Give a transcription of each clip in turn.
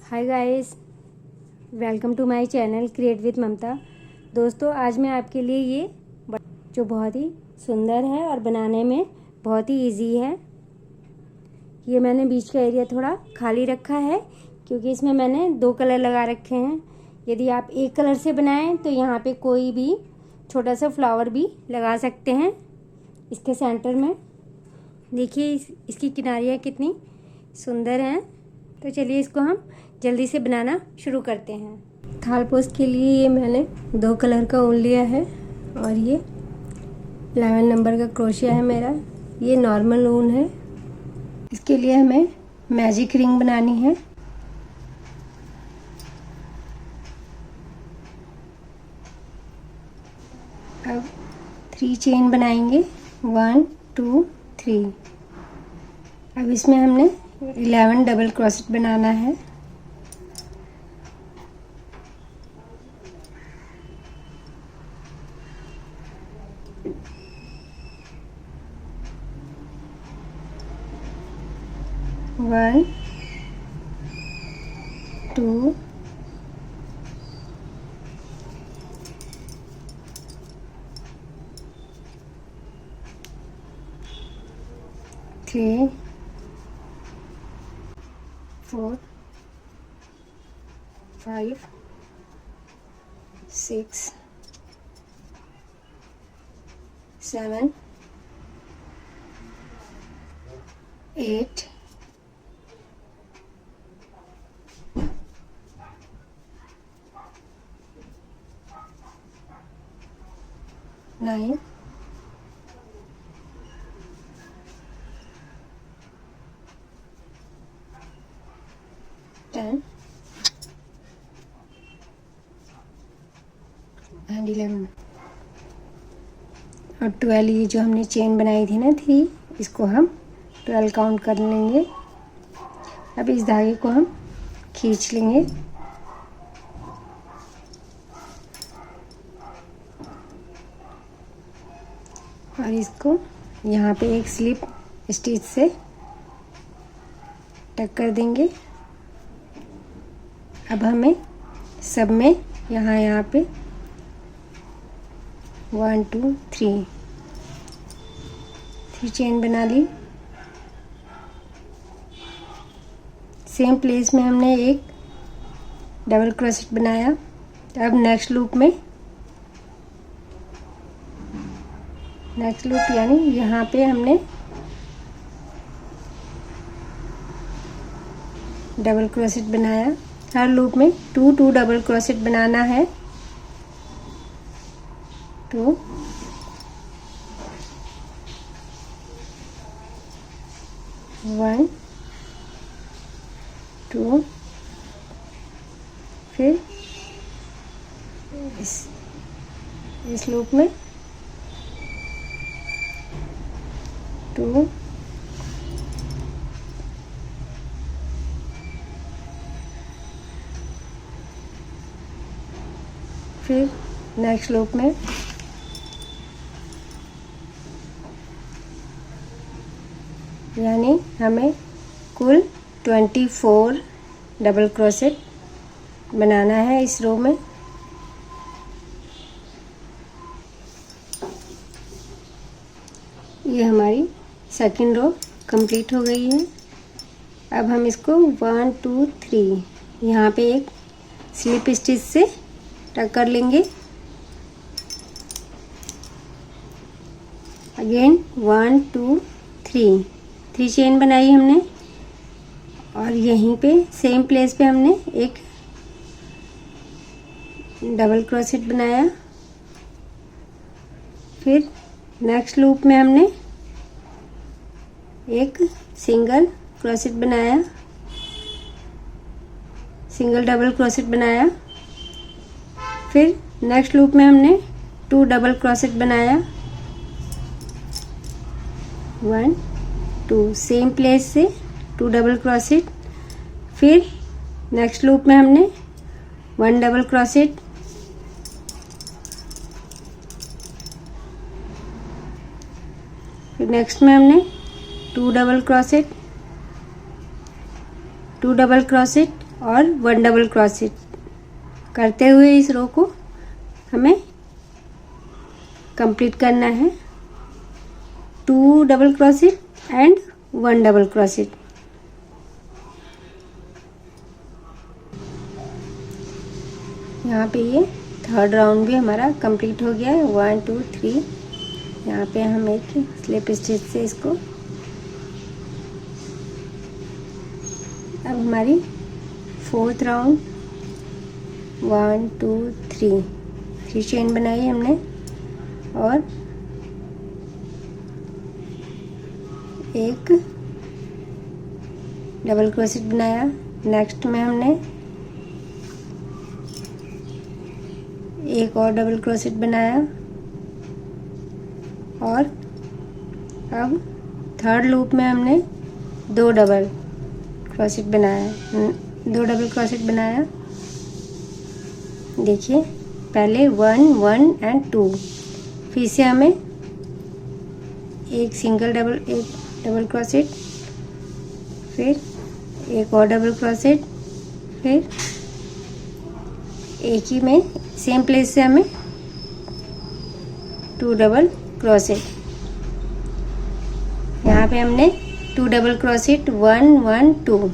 Hi guys, welcome to my channel create with Mamta. दोस्तों, आज मैं आपके लिए ये जो बहुत ही सुंदर है और बनाने में बहुत ही इजी है। ये मैंने बीच का एरिया थोड़ा खाली रखा है क्योंकि इसमें मैंने 2 कलर लगा रखे हैं। यदि आप एक कलर से बनाएं तो यहाँ पे कोई भी छोटा सा फ्लावर भी लगा सकते हैं। इसके सेंटर में देखिए इसकी किनारियाँ कितनी सुंदर हैं। तो चलिए इसको हम जल्दी से बनाना शुरू करते हैं। थाल पोस्ट के लिए ये मैंने 2 कलर का ऊन लिया है और ये 11 नंबर का क्रोशिया है मेरा। ये नॉर्मल ऊन है। इसके लिए हमें मैजिक रिंग बनानी है। अब 3 चेन बनाएंगे, 1 2 3। अब इसमें हमने 11 डबल क्रोशेट बनाना है। वन 2 3 4 5 6 7 8 9 10 एंड 11 और 12। ये जो हमने चेन बनाई थी ना 3, इसको हम 12 काउंट कर लेंगे। अब इस धागे को हम खींच लेंगे। और इसको यहाँ पे एक स्लिप स्टिच से टक कर देंगे। अब हमें सब में यहाँ पे 1 2 3 चेन बना ली। सेम प्लेस में हमने एक डबल क्रोशेट बनाया। अब नेक्स्ट लूप यानी यहाँ पे हमने डबल क्रोशेट बनाया। हर लूप में 2 डबल क्रोशेट बनाना है। तो 1 2 फिर इस लूप में 2 फिर नेक्स्ट लूप में यानी हमें कुल 24 डबल क्रोशेट बनाना है इस रो में। ये हमारी सेकंड रो कंप्लीट हो गई है। अब हम इसको 1 2 3 यहाँ पे एक स्लिप स्टिच से टक कर लेंगे। अगेन 1 2 3 चेन बनाई हमने और यहीं पे सेम प्लेस पे हमने एक डबल क्रोशेट बनाया। फिर नेक्स्ट लूप में हमने एक सिंगल क्रोशेट बनाया, सिंगल डबल क्रोशेट बनाया। फिर नेक्स्ट लूप में हमने 2 डबल क्रोशेट बनाया, 1 2 सेम प्लेस से 2 डबल क्रोशेट। फिर नेक्स्ट लूप में हमने 1 डबल क्रोशेट, फिर नेक्स्ट में हमने 2 डबल क्रोशेट, 2 डबल क्रोशेट और 1 डबल क्रोशेट करते हुए इस रो को हमें कंप्लीट करना है। 2 double crochet and 1 double crochet. यहाँ पे ये थर्ड राउंड भी हमारा कंप्लीट हो गया है। 1 2 3। यहाँ पे हम एक स्लिप स्टिच से इसको, अब हमारी फोर्थ राउंड 1 2 3 चेन बनाई हमने और एक डबल क्रोशेट बनाया। नेक्स्ट में हमने एक और डबल क्रोशेट बनाया और अब थर्ड लूप में हमने 2 डबल क्रोशेट बनाया। 2 डबल क्रोशेट बनाया। देखिए पहले 1 1 एंड 2, फिर से हमें एक डबल क्रोशेट, फिर एक और डबल क्रोशेट, फिर एक ही में सेम प्लेस से हमें 2 डबल क्रोशेट। यहाँ पे हमने 2 डबल क्रोशेट 1 1 2,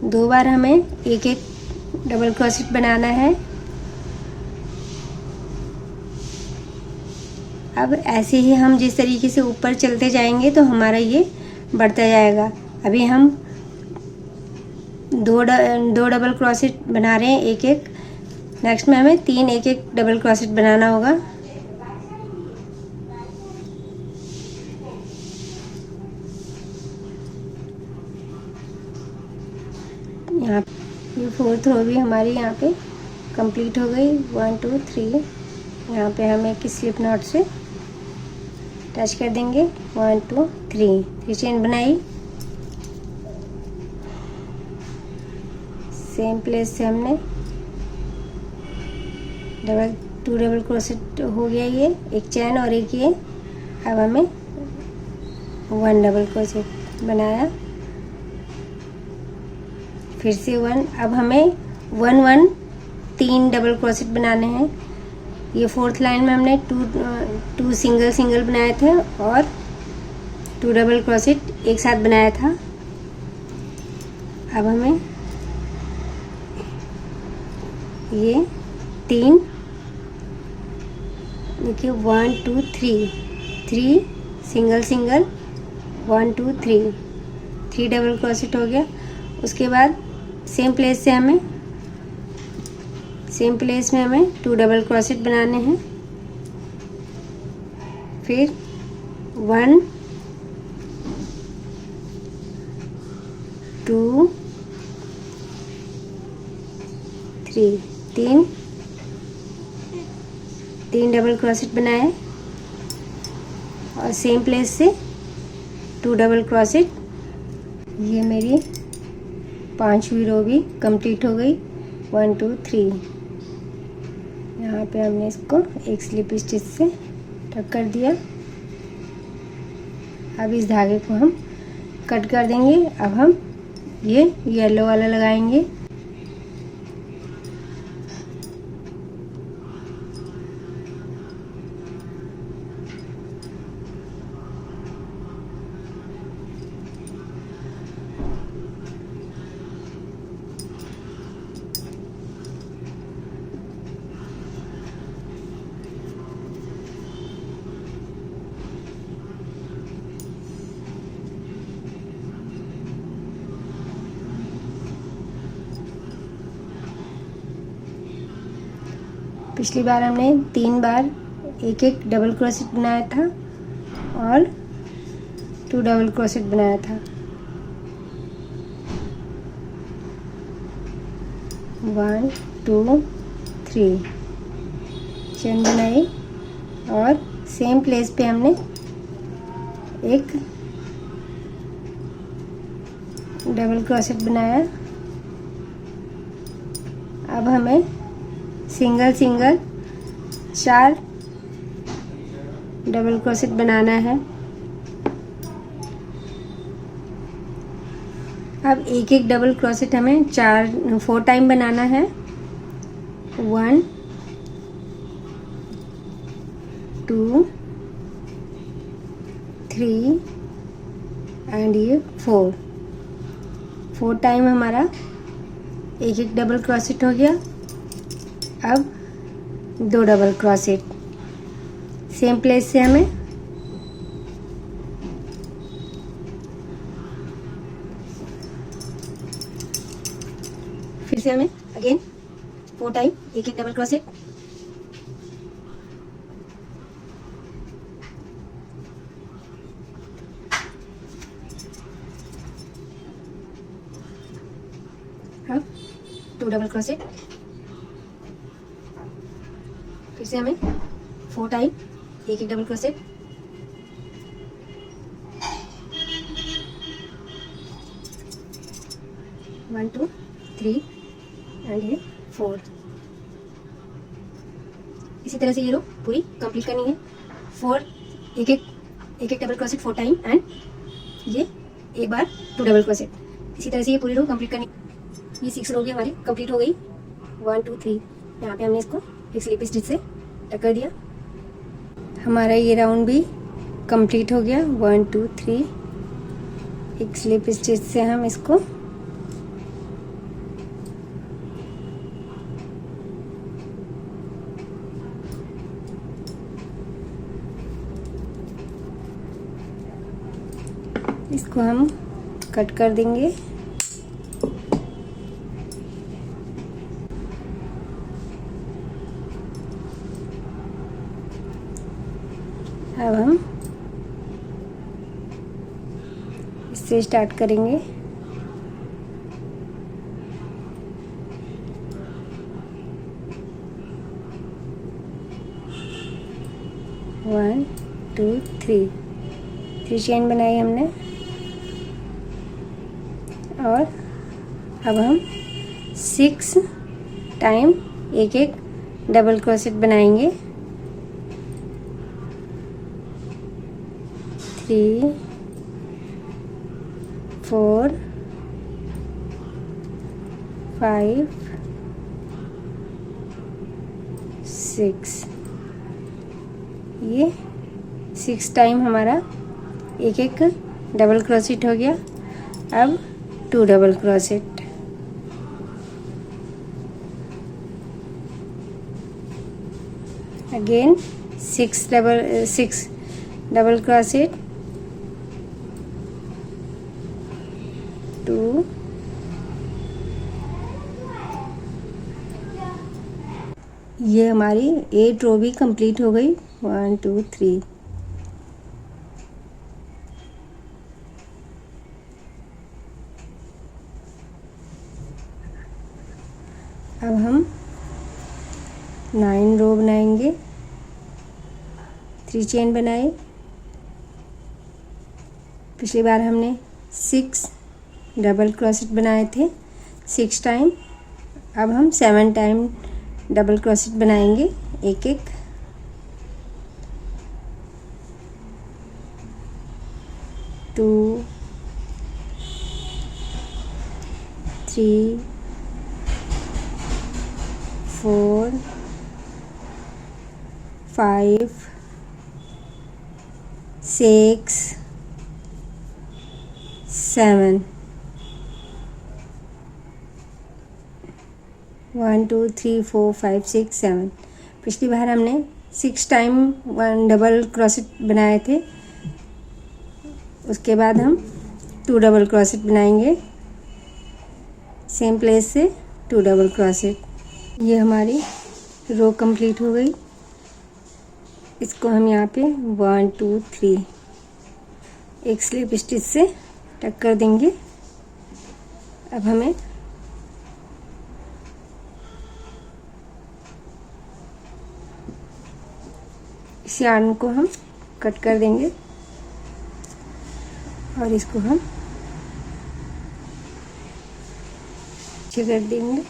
2 बार हमें एक एक डबल क्रोशेट बनाना है। अब ऐसे ही हम जिस तरीके से ऊपर चलते जाएंगे तो हमारा ये बढ़ता जाएगा। अभी हम दो डबल क्रोशेट बना रहे हैं एक एक। नेक्स्ट में हमें 3 एक एक डबल क्रोशेट बनाना होगा। यहाँ ये फोर्थ रो भी हमारी यहाँ पे कंप्लीट हो गई। 1 2 3। यहाँ पे हम एक स्लिप नॉट से टच कर देंगे। 1 2 3 चेन बनाई। सेम प्लेस से हमने 2 डबल क्रोशेट हो गया ये, एक चैन और एक ये। अब हमें 1 डबल क्रोशेट बनाया, फिर से 1। अब हमें 1 1 3 डबल क्रोशेट बनाने हैं। ये फोर्थ लाइन में हमने 2 सिंगल बनाए थे और 2 डबल क्रोशेट एक साथ बनाया था। अब हमें ये 3, देखिए 1 2 3 सिंगल 1 2 3 डबल क्रोशेट हो गया। उसके बाद सेम प्लेस में हमें 2 डबल क्रोशेट बनाने हैं। फिर 1 2 3 3 डबल क्रोशेट बनाए और सेम प्लेस से 2 डबल क्रोशेट। ये मेरी 5वीं रो भी कंप्लीट हो गई। 1 2 3। यहाँ पे हमने इसको एक स्लिप स्टिच से टक कर दिया। अब इस धागे को हम कट कर देंगे। अब हम ये येलो वाला लगाएंगे। पिछली बार हमने 3 बार एक एक डबल क्रोशेट बनाया था और 2 डबल क्रोशेट बनाया था। 1 2 3 चेन बनाई और सेम प्लेस पे हमने एक डबल क्रोशेट बनाया। अब हमें सिंगल 4 डबल क्रोशेट बनाना है। अब एक एक डबल क्रोसेट हमें 4 टाइम बनाना है। 1 2 3 एंड ये 4 टाइम हमारा एक एक डबल क्रोसेट हो गया। अब 2 डबल क्रोसेट सेम प्लेस से हमें फिर से हमें अगेन 4 टाइम एक एक डबल क्रोसेट। अब 2 डबल क्रोसेट, फिर से हमें 4 टाइम एक एक डबल क्रोसेट। वन 2 3 एंड ये 4। इसी तरह से ये रो पूरी कंप्लीट करनी है। 4 एक एक डबल क्रोसेट 4 टाइम एंड ये एक बार 2 डबल क्रोसेट। इसी तरह से ये पूरी रो कंप्लीट करनी। ये 6 रो भी हमारी कंप्लीट हो गई। 1 2 3 यहाँ पे हमने इसको एक स्लिप स्टिच से टक कर दिया। हमारा ये राउंड भी कंप्लीट हो गया। 1 2 3 एक स्लिप स्टिच से हम इसको हम कट कर देंगे। अब हम इससे स्टार्ट करेंगे। वन टू थ्री चेन बनाई हमने और अब हम 6 टाइम एक एक डबल क्रोशेट बनाएंगे। 3 4 5 6 ये 6 टाइम हमारा एक एक डबल क्रोशेट हो गया। अब 2 double crochet, again 6 double crochet, 2 ये हमारी 8 रो भी कंप्लीट हो गई। 1 2 3 अब हम 9 रो बनाएंगे। 3 चेन बनाए। पिछली बार हमने 6 डबल क्रोशेट बनाए थे 6 टाइम। अब हम 7 टाइम डबल क्रोशेट बनाएंगे एक एक। टू 3 4 5 6 7 1 2 3 4 5 6 7। पिछली बार हमने 6 टाइम 1 डबल क्रोशेट बनाए थे। उसके बाद हम 2 डबल क्रोशेट बनाएंगे सेम प्लेस से 2 डबल क्रोशेट। ये हमारी रो कंप्लीट हो गई। इसको हम यहाँ पे 1 2 3 एक स्लिप स्टिच से टक कर देंगे। अब हमें इस यार्न को हम कट कर देंगे और इसको हम पीछे कर देंगे।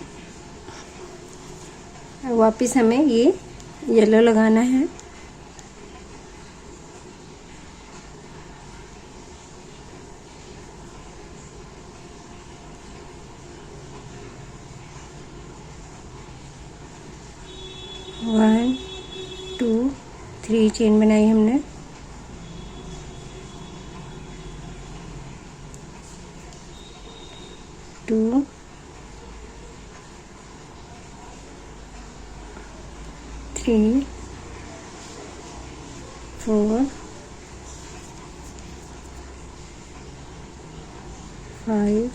और वापस हमें ये येलो लगाना है। 1 2 3 चेन बनाई हमने। 2 3 4 5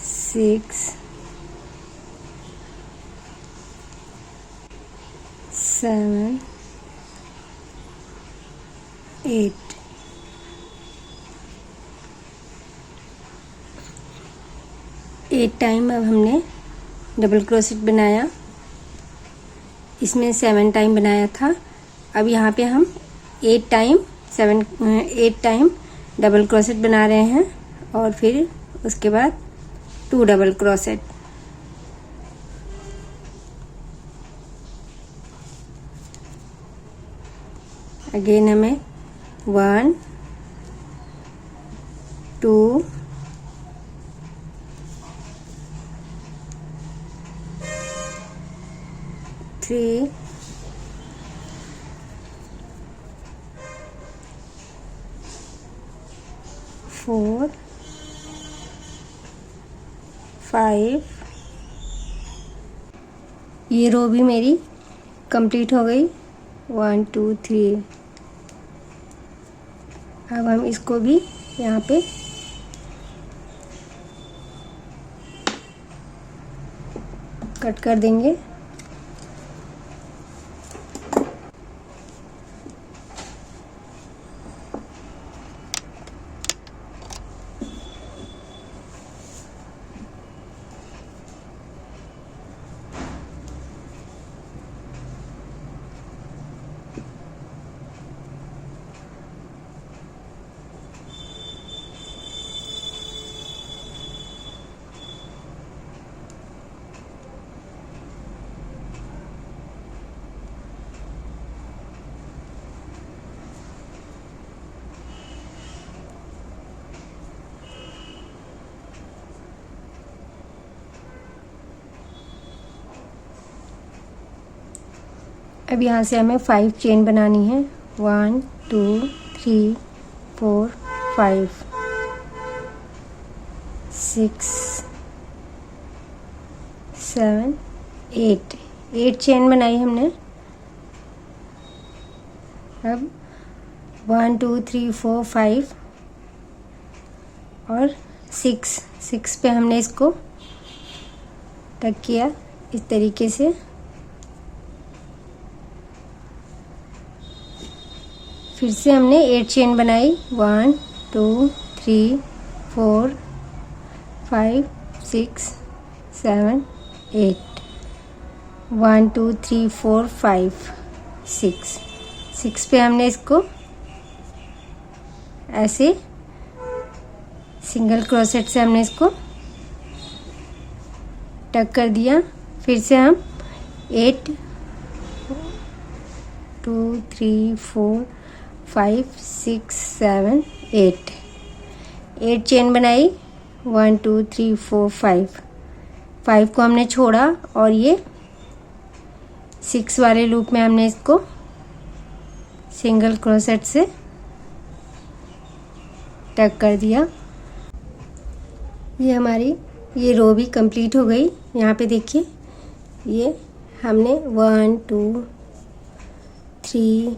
6 7 8 8 टाइम अब हमने डबल क्रोशेट बनाया। इसमें 7 टाइम बनाया था। अब यहाँ पे हम 8 टाइम डबल क्रोशेट बना रहे हैं और फिर उसके बाद 2 डबल क्रोशेट। अगेन हमें 1 2 3 4 5। ये रो भी मेरी कंप्लीट हो गई। 1 2 3। अब हम इसको भी यहाँ पे कट कर देंगे। अब यहाँ से हमें 5 चेन बनानी है। 1 2 3 4 5 6 7 8। 8 चेन बनाई हमने। अब 1 2 3 4 5 और 6 पे हमने इसको टक किया इस तरीके से। फिर से हमने 8 चेन बनाई। 1 2 3 4 5 6 7 8। 1 2 3 4 5 6 पे हमने इसको ऐसे सिंगल क्रोशेट से हमने इसको टक कर दिया। फिर से हम 8 2 3 4 5 6 7 8। 8 चेन बनाई। 1 2 3 4 5 को हमने छोड़ा और ये 6 वाले लूप में हमने इसको सिंगल क्रोशेट से टक कर दिया। ये हमारी ये रो भी कंप्लीट हो गई। यहाँ पे देखिए ये हमने 1 2 3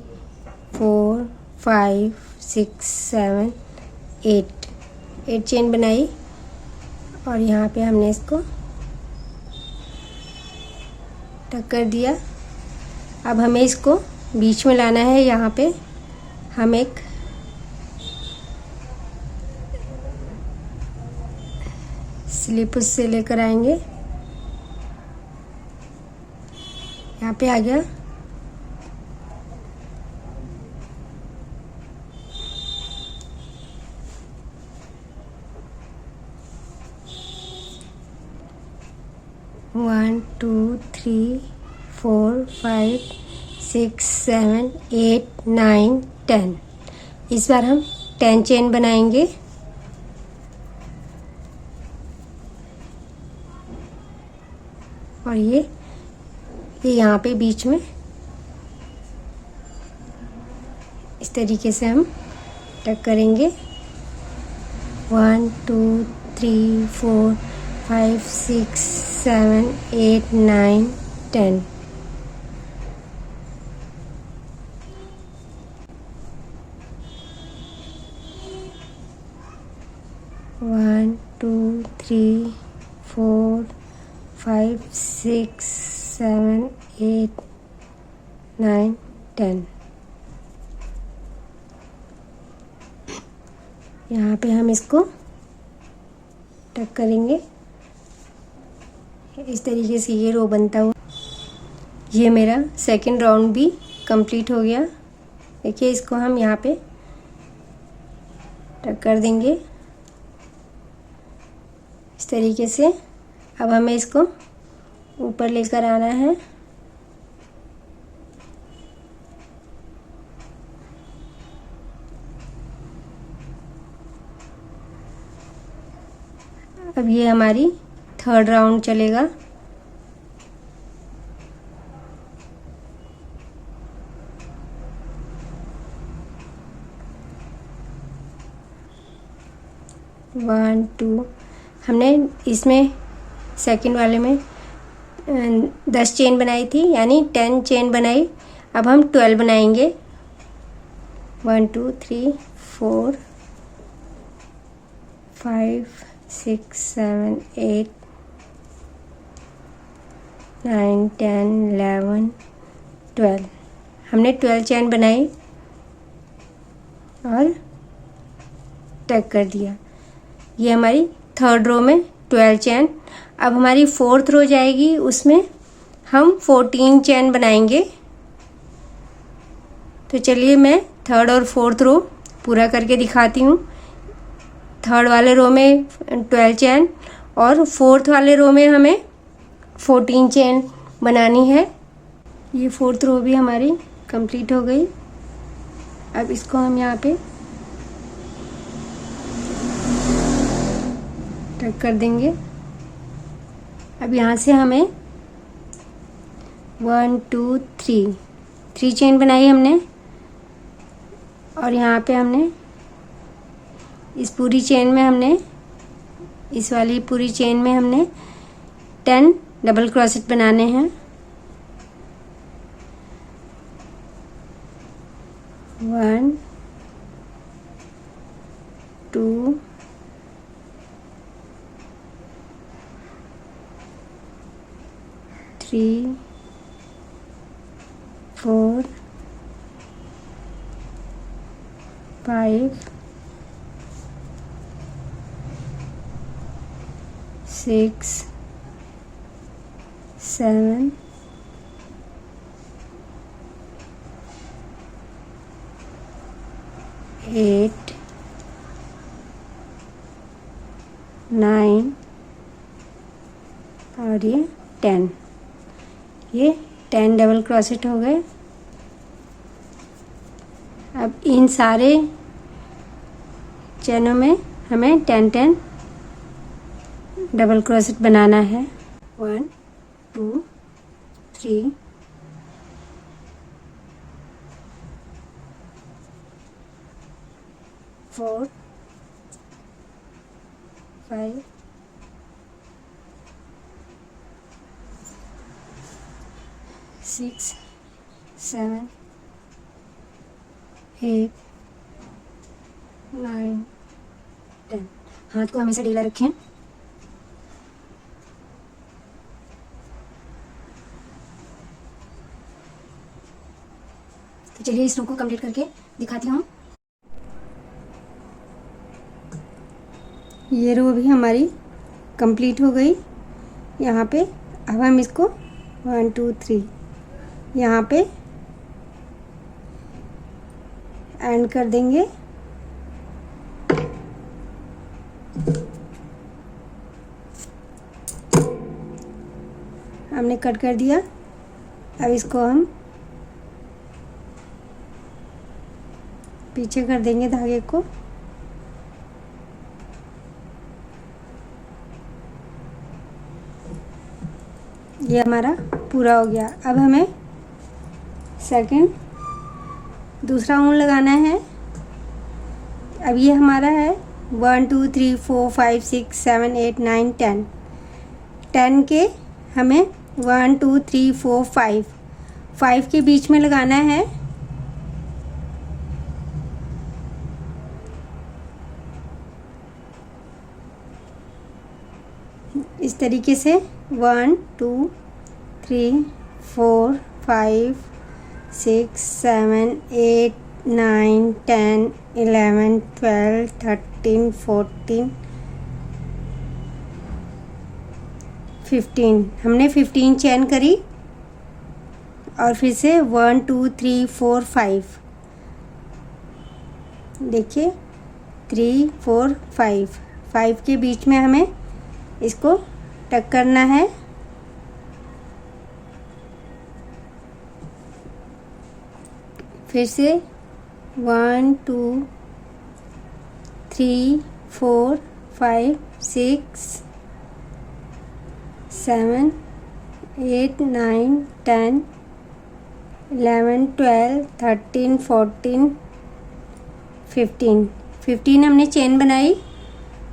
4 5 6 7 8 चेन बनाई और यहाँ पे हमने इसको टक कर दिया। अब हमें इसको बीच में लाना है। यहाँ पे हम एक स्लिप उससे लेकर आएंगे। यहाँ पे आ गया। One two three 4 5 6 7 8 9 10। इस बार हम 10 चेन बनाएंगे। और ये ये यहाँ पे बीच में इस तरीके से हम टक करेंगे। 1 2 3 4 5 6 7 8 9 10। One two three 4 5 6 7 8 9 10। यहाँ पे हम इसको टक करेंगे। इस तरीके से ये रो बनता हुआ। ये मेरा सेकंड राउंड भी कंप्लीट हो गया। देखिए इसको हम यहाँ पे टक कर देंगे इस तरीके से। अब हमें इसको ऊपर लेकर आना है। अब ये हमारी थर्ड राउंड चलेगा। वन टू, हमने इसमें सेकंड वाले में 10 चेन बनाई थी, यानी 10 चेन बनाई। अब हम 12 बनाएंगे। 1 2 3 4 5 6 7 8 9 10 11 12। हमने 12 चेन बनाई और टक कर दिया। ये हमारी थर्ड रो में 12 चेन। अब हमारी फोर्थ रो जाएगी, उसमें हम 14 चेन बनाएंगे। तो चलिए मैं थर्ड और फोर्थ रो पूरा करके दिखाती हूँ। थर्ड वाले रो में 12 चेन और फोर्थ वाले रो में हमें 14 चेन बनानी है। ये फोर्थ रो भी हमारी कंप्लीट हो गई। अब इसको हम यहाँ पे टक कर देंगे। अब यहाँ से हमें 1 2 3 चेन बनाई हमने, और यहाँ पे हमने इस पूरी चेन में हमने इस वाली पूरी चेन में हमने 10 डबल क्रोशेट बनाने हैं। 1 2 3 4 5 6 7 8 9 और ये 10। ये 10 डबल क्रोशेट हो गए। अब इन सारे चैनों में हमें 10 डबल क्रोशेट बनाना है। 1 2 3 4 5 6 7 8 9 10। हाथ को हमेशा ढीला रखें। तो चलिए इस रो को कंप्लीट करके दिखाती हूँ। ये रो भी हमारी कंप्लीट हो गई यहाँ पे। अब हम इसको 1 2 3 यहाँ पे एंड कर देंगे। हमने कट कर दिया। अब इसको हम पीछे कर देंगे धागे को। ये हमारा पूरा हो गया। अब हमें सेकंड दूसरा ऊन लगाना है। अब ये हमारा है 1 2 3 4 5 6 7 8 9 10। 10 के हमें 1 2 3 4 5 के बीच में लगाना है। इस तरीके से 1 2 3 4 5 6 7 8 9 10 11 12 13 14 15। हमने 15 चेन करी और फिर से 1 2 3 4 5। देखिए 3 4 5 के बीच में हमें इसको टक करना है। फिर से 1 2 3 4 5 6 7 8 9 10 11 12 13 14 15 हमने चेन बनाई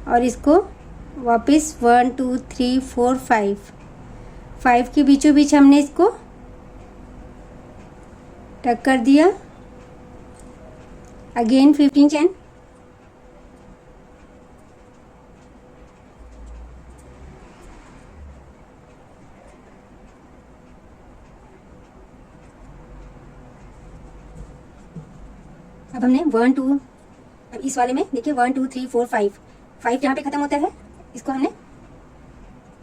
और इसको वापस 1 2 3 4 5 के बीचों बीच हमने इसको टक कर दिया। Again 15 chain. अब हमने 1 2, अब इस वाले में देखिए 1 2 3 4 5 जहाँ पे खत्म होता है इसको हमने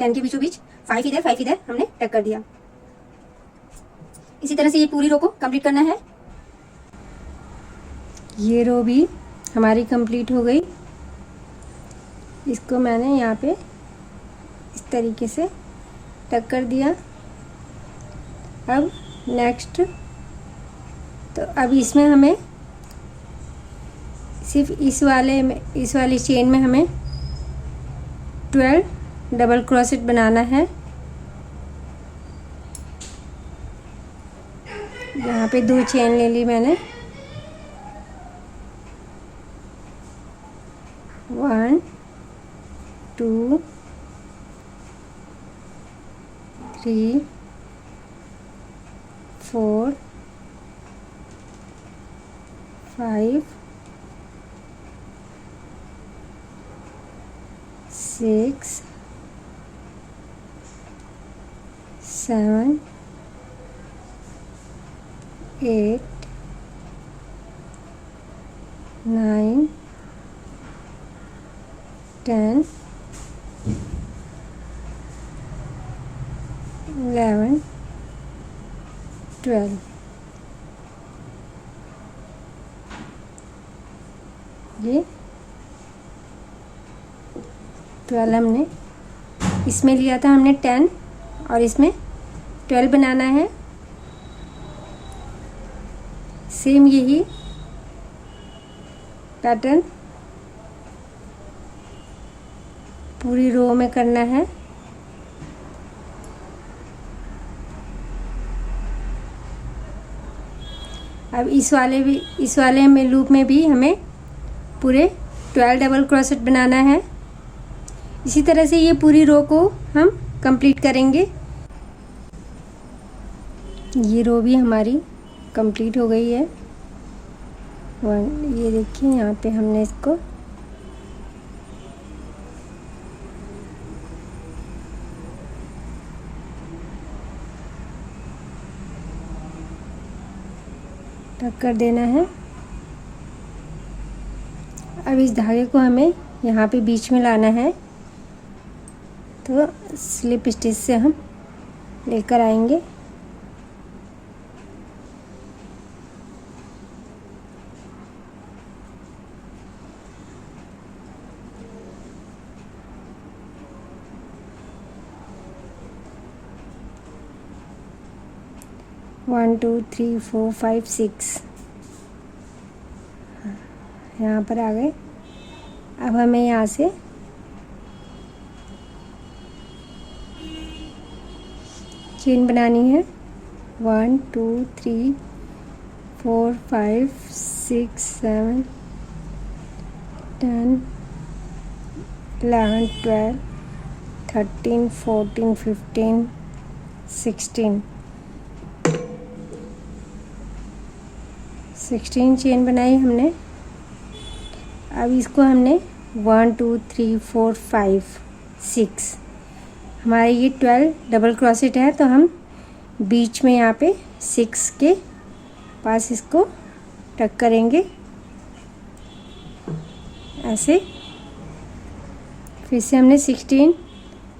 10 के बीचों बीच 5 इधर हमने टक कर दिया। इसी तरह से ये पूरी रो को कंप्लीट करना है। ये रो भी हमारी कंप्लीट हो गई। इसको मैंने यहाँ पे इस तरीके से टक कर दिया। अब नेक्स्ट, तो अब इसमें हमें सिर्फ इस वाली चेन में हमें 12 डबल क्रोशेट बनाना है। यहाँ पे 2 चेन ले ली मैंने। 1 2 3 4 5 6 7 8 9 10 11 12। ये 12 हमने इसमें लिया था, हमने 10 और इसमें 12 बनाना है। सेम यही पैटर्न पूरी रो में करना है। अब इस वाले में लूप में भी हमें पूरे 12 डबल क्रोशेट बनाना है। इसी तरह से ये पूरी रो को हम कंप्लीट करेंगे। ये रो भी हमारी कंप्लीट हो गई है। ये देखिए यहाँ पे हमने इसको टक कर देना है। अब इस धागे को हमें यहाँ पे बीच में लाना है, तो स्लिप स्टिच से हम लेकर आएंगे। वन टू थ्री फोर 5 6 यहाँ पर आ गए। अब हमें यहाँ से चेन बनानी है। 1 2 3 4 5 6 7 10 11 12 13 14 15 16 चेन बनाई हमने। अब इसको हमने 1 2 3 4 5 6 हमारे ये 12 डबल क्रोशेट है, तो हम बीच में यहाँ पे 6 के पास इसको टक करेंगे ऐसे। फिर से हमने 16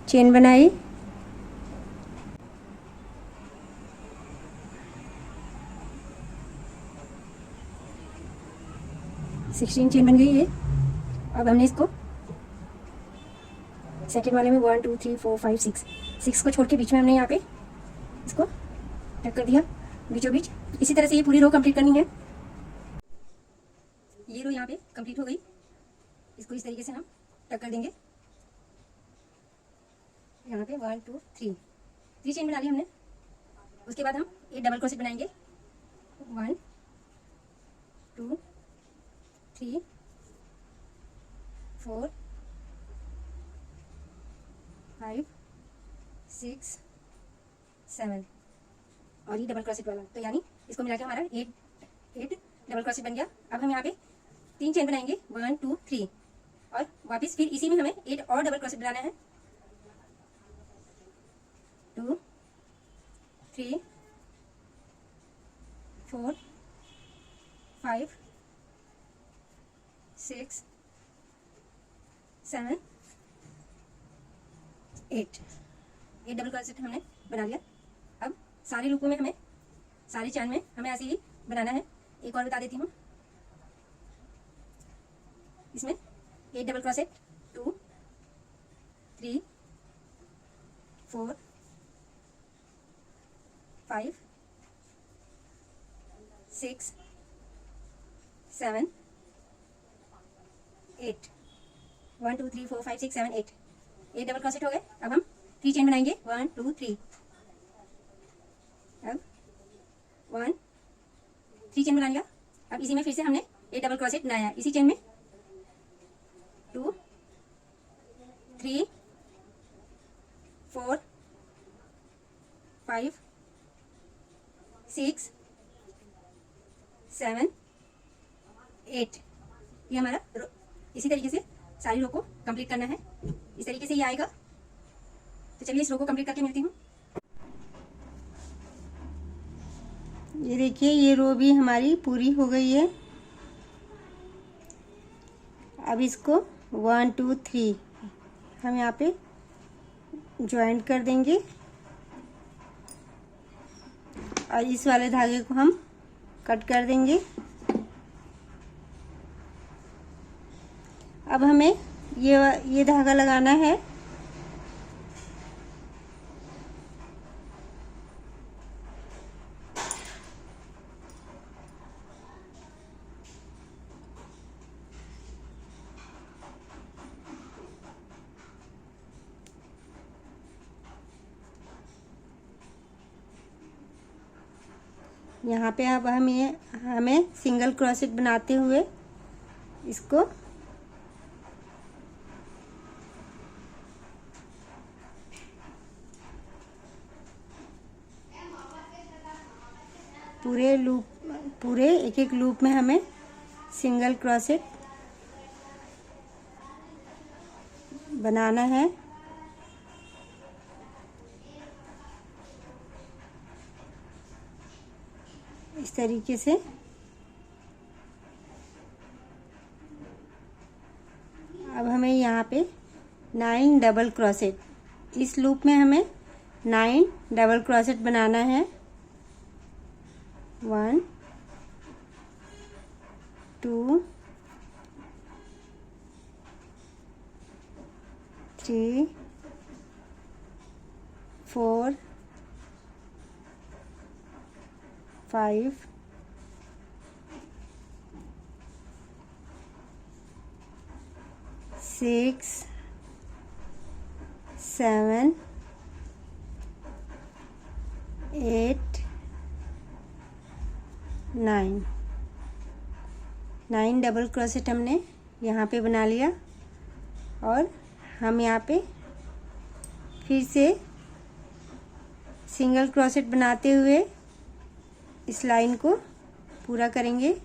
चेन बनाई। चेन बन गई है। अब हमने इसको सेकेंड वाले में 1 2 3 4 5 6 को छोड़ के बीच में हमने यहाँ पे इसको टक कर दिया बीचों बीच। इसी तरह से ये पूरी रो कंप्लीट करनी है। ये रो यहाँ पे कंप्लीट हो गई। इसको इस तरीके से हम टक कर देंगे यहाँ पे 1 2 3 चेन बना ली हमने। उसके बाद हम एक डबल क्रोशेट बनाएंगे। 1 2 3 4 5 6 7 और ये डबल क्रोशेट वाला, तो यानी इसको मिला के हमारा 8 डबल क्रोशेट बन गया। अब हम यहाँ पे 3 चेन बनाएंगे 1 2 3 और वापस फिर इसी में हमें 8 और डबल क्रोशेट बनाना है। 2 3 4 5 6 7 8 डबल क्रोशेट हमने बना लिया। अब सारे लूपों में हमें, सारे चैन में हमें ऐसे ही बनाना है। एक और बता देती हूँ, इसमें 8 डबल क्रोशेट 2 3 4 5 6 7 8 1 2 3 4 5 6 7 8 डबल क्रोशेट हो गए। अब हम 3 चेन बनाएंगे 1 2 3। अब 3 चेन बना लिया। अब इसी में फिर से हमने 8 डबल क्रोशेट बनाया। इसी चेन में 2 3 4 5 6 7 8 ये हमारा इसी तरीके से सारी रो को कंप्लीट करना है। इस तरीके से ये आएगा। तो चलिए इस रो को कंप्लीट करके मिलती हूँ। ये देखिए, ये रो भी हमारी पूरी हो गई है। अब इसको 1 2 3 हम यहाँ पे ज्वाइंट कर देंगे और इस वाले धागे को हम कट कर देंगे। अब हमें ये धागा लगाना है। यहाँ पे अब हमें सिंगल क्रोशेट बनाते हुए इसको पूरे एक एक लूप में हमें सिंगल क्रोशेट बनाना है। इस तरीके से अब हमें यहाँ पे 9 डबल क्रोशेट, इस लूप में हमें 9 डबल क्रोशेट बनाना है। 1 2 3 4 5 6 7 8 9 9 डबल क्रोशेट हमने यहाँ पे बना लिया। और हम यहाँ पे फिर से सिंगल क्रोशेट बनाते हुए इस लाइन को पूरा करेंगे।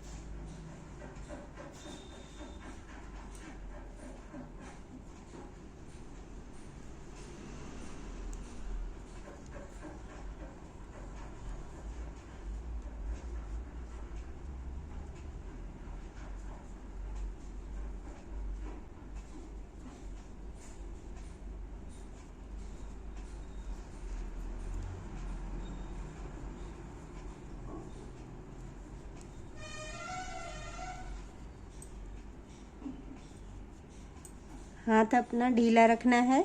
हाथ अपना ढीला रखना है।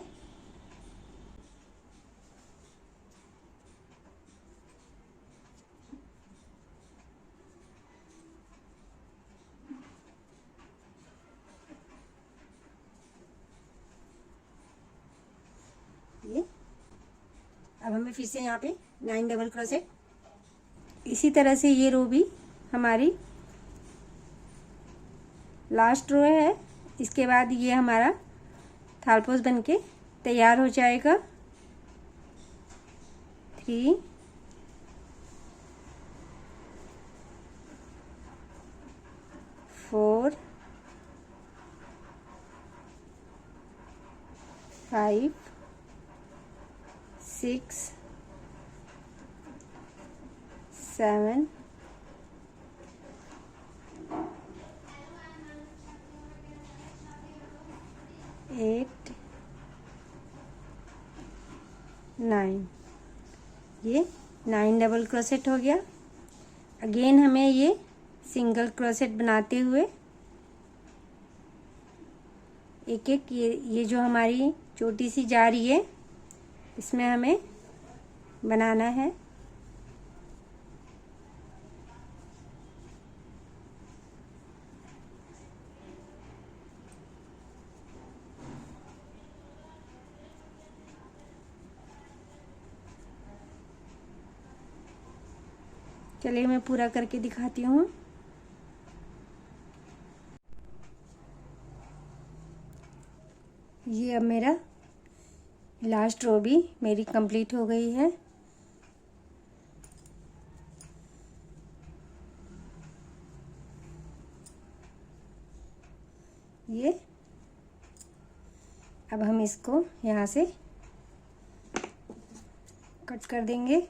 ये अब हमें फिर से यहाँ पे 9 डबल क्रोशेट, इसी तरह से ये रो भी हमारी लास्ट रो है। इसके बाद ये हमारा थालपोस बनके तैयार हो जाएगा। 3 4 5 6 7 8 9। ये 9 डबल क्रोशेट हो गया। अगेन हमें ये सिंगल क्रोशेट बनाते हुए एक एक ये जो हमारी छोटी सी जा रही है इसमें हमें बनाना है। चलिए मैं पूरा करके दिखाती हूँ। ये अब मेरा लास्ट रो भी मेरी कंप्लीट हो गई है। ये अब हम इसको यहाँ से कट कर देंगे।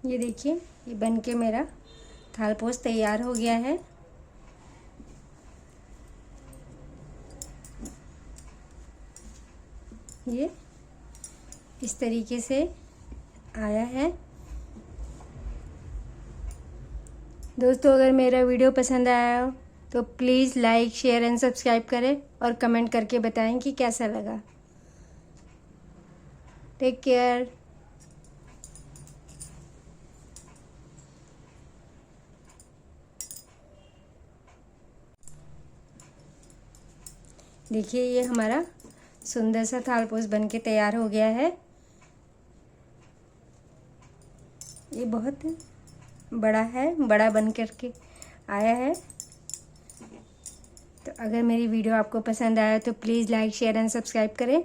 ये देखिए ये बन के मेरा थालपोस तैयार हो गया है। ये इस तरीके से आया है। दोस्तों अगर मेरा वीडियो पसंद आया हो तो please like share and subscribe करें और कमेंट करके बताएं कि कैसा लगा। Take care. देखिए ये हमारा सुंदर सा थालपोस बनके तैयार हो गया है। ये बहुत बड़ा है, बड़ा बन करके आया है। तो अगर मेरी वीडियो आपको पसंद आया तो please like share and subscribe करें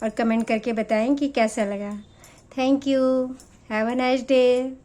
और कमेंट करके बताएं कि कैसा लगा। Thank you. Have a nice day.